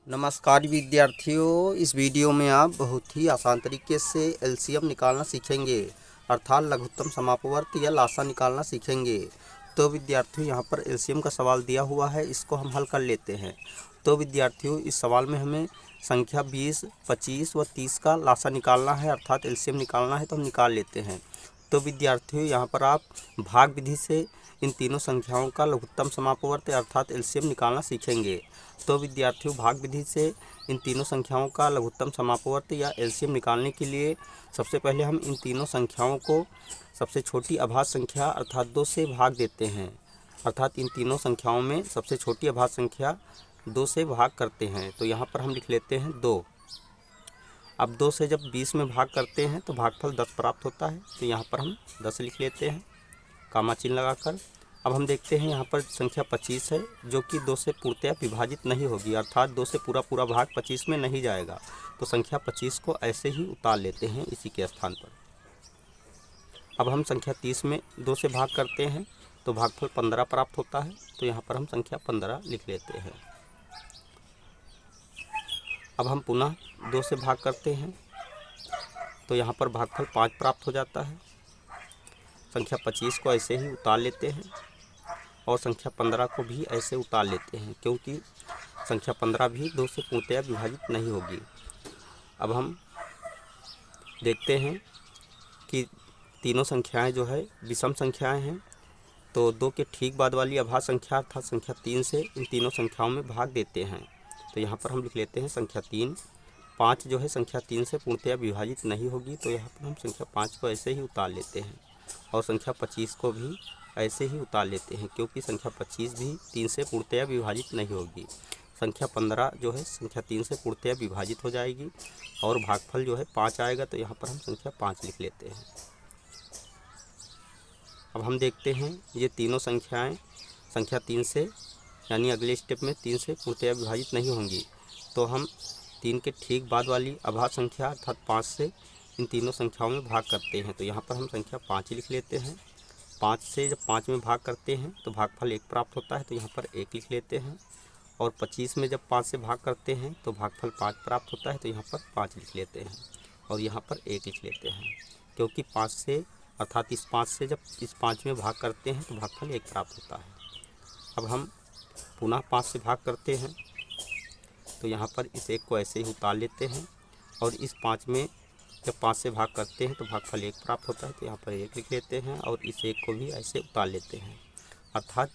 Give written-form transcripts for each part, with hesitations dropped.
नमस्कार विद्यार्थियों, इस वीडियो में आप बहुत ही आसान तरीके से एलसीएम निकालना सीखेंगे, अर्थात लघुत्तम समापवर्त या लासा निकालना सीखेंगे। तो विद्यार्थियों, यहाँ पर एलसीएम का सवाल दिया हुआ है, इसको हम हल कर लेते हैं। तो विद्यार्थियों, इस सवाल में हमें संख्या 20, 25 व 30 का लासा निकालना है, अर्थात एलसीएम निकालना है, तो हम निकाल लेते हैं। तो विद्यार्थियों, यहाँ पर आप भाग विधि से इन तीनों संख्याओं का लघुत्तम समापवर्त अर्थात एलसीएम निकालना सीखेंगे। तो विद्यार्थियों, भाग विधि से इन तीनों संख्याओं का लघुत्तम समापवर्त या एलसीएम निकालने के लिए सबसे पहले हम इन तीनों संख्याओं को सबसे छोटी अभाज्य संख्या अर्थात 2 से भाग देते हैं। अर्थात इन तीनों संख्याओं में सबसे छोटी अभाज्य संख्या 2 से भाग करते हैं। तो यहाँ पर हम लिख लेते हैं 2। अब 2 से जब 20 में भाग करते हैं तो भागफल 10 प्राप्त होता है। तो यहाँ पर हम 10 लिख लेते हैं कामा चिन्ह लगाकर। अब हम देखते हैं यहाँ पर संख्या 25 है, जो कि 2 से पूर्णतया विभाजित नहीं होगी, अर्थात 2 से पूरा भाग 25 में नहीं जाएगा। तो संख्या 25 को ऐसे ही उतार लेते हैं इसी के स्थान पर। अब हम संख्या 30 में 2 से भाग करते हैं तो भागफल 15 प्राप्त होता है। तो यहाँ पर हम संख्या 15 लिख लेते हैं। अब हम पुनः 2 से भाग करते हैं तो यहाँ पर भागफल 5 प्राप्त हो जाता है। संख्या 25 को ऐसे ही उतार लेते हैं और संख्या 15 को भी ऐसे उतार लेते हैं, क्योंकि संख्या 15 भी 2 से पूर्णतया विभाजित नहीं होगी। अब हम देखते हैं कि तीनों संख्याएं जो है विषम संख्याएं हैं। तो 2 के ठीक बाद वाली अभाज्य संख्या अर्थात संख्या 3 से इन तीनों संख्याओं में भाग देते हैं। तो यहाँ पर हम लिख लेते हैं संख्या 3। 5 जो है संख्या 3 से पूर्णतया विभाजित नहीं होगी। तो यहाँ पर हम संख्या 5 को ऐसे ही उतार लेते हैं और संख्या 25 को भी ऐसे ही उतार लेते हैं, क्योंकि संख्या 25 भी 3 से पूर्णतया विभाजित नहीं होगी। संख्या 15 जो है संख्या 3 से पूर्णतया विभाजित हो जाएगी और भागफल जो है 5 आएगा। तो यहाँ पर हम संख्या 5 लिख लेते हैं। अब हम देखते हैं ये तीनों संख्याएं संख्या 3 से यानी अगले स्टेप में 3 से पूर्णतया विभाजित नहीं होंगी। तो हम 3 के ठीक बाद वाली अभाज्य संख्या अर्थात 5 से इन तीनों संख्याओं में भाग करते हैं। तो यहाँ पर हम संख्या 5 लिख लेते हैं। 5 से जब 5 में भाग करते हैं तो भागफल 1 प्राप्त होता है। तो यहाँ पर 1 लिख लेते हैं। और 25 में जब 5 से भाग करते हैं तो भागफल 5 प्राप्त होता है। तो यहाँ पर 5 लिख लेते हैं और यहाँ पर 1 लिख लेते हैं, क्योंकि 5 से अर्थात इस 5 से जब इस 5 में भाग करते हैं तो भागफल 1 प्राप्त होता है। अब हम पुनः 5 से भाग करते हैं तो यहाँ पर इस 1 को ऐसे ही उतार लेते हैं और इस 5 में जब 5 से भाग करते हैं तो भागफल 1 प्राप्त होता है। तो यहाँ पर 1 लिख लेते हैं और इस 1 को भी ऐसे उतार लेते हैं। अर्थात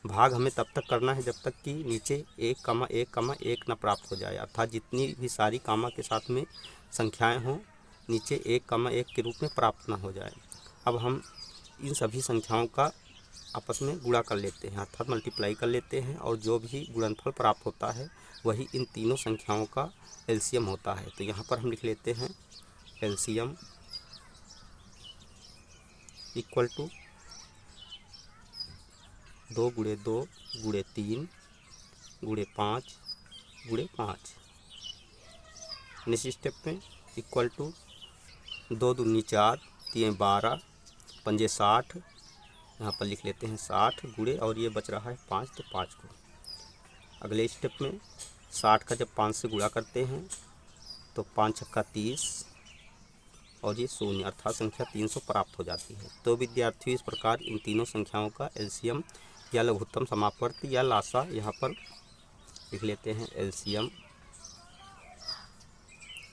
भाग हमें तब तक करना है जब तक कि नीचे 1,1,1 न प्राप्त हो जाए, अर्थात जितनी भी सारी कामा के साथ में संख्याएं हों नीचे 1,1 के रूप में प्राप्त न हो जाए। अब हम इन सभी संख्याओं का आपस में गुणा कर लेते हैं, अर्थात मल्टीप्लाई कर लेते हैं, और जो भी गुणनफल प्राप्त होता है वही इन तीनों संख्याओं का एलसीएम होता है। तो यहाँ पर हम लिख लेते हैं LCM equal to 2 × 2 × 3 × 5 × 5। Next step में इक्वल टू 2 दूनी 4 3 12 5 60। यहाँ पर लिख लेते हैं 60 गुणे और ये बच रहा है 5, तो 5 को अगले स्टेप में 60 का जब 5 से गुणा करते हैं तो 5 छक्का 30 और ये 0 अर्थात संख्या 300 प्राप्त हो जाती है। तो विद्यार्थियों, इस प्रकार इन तीनों संख्याओं का एलसीएम या लघुत्तम समापवर्त या लासा यहाँ पर लिख लेते हैं एलसीएम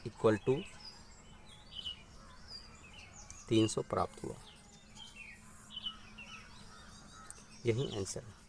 इक्वल टू 300 प्राप्त हुआ। यही आंसर है।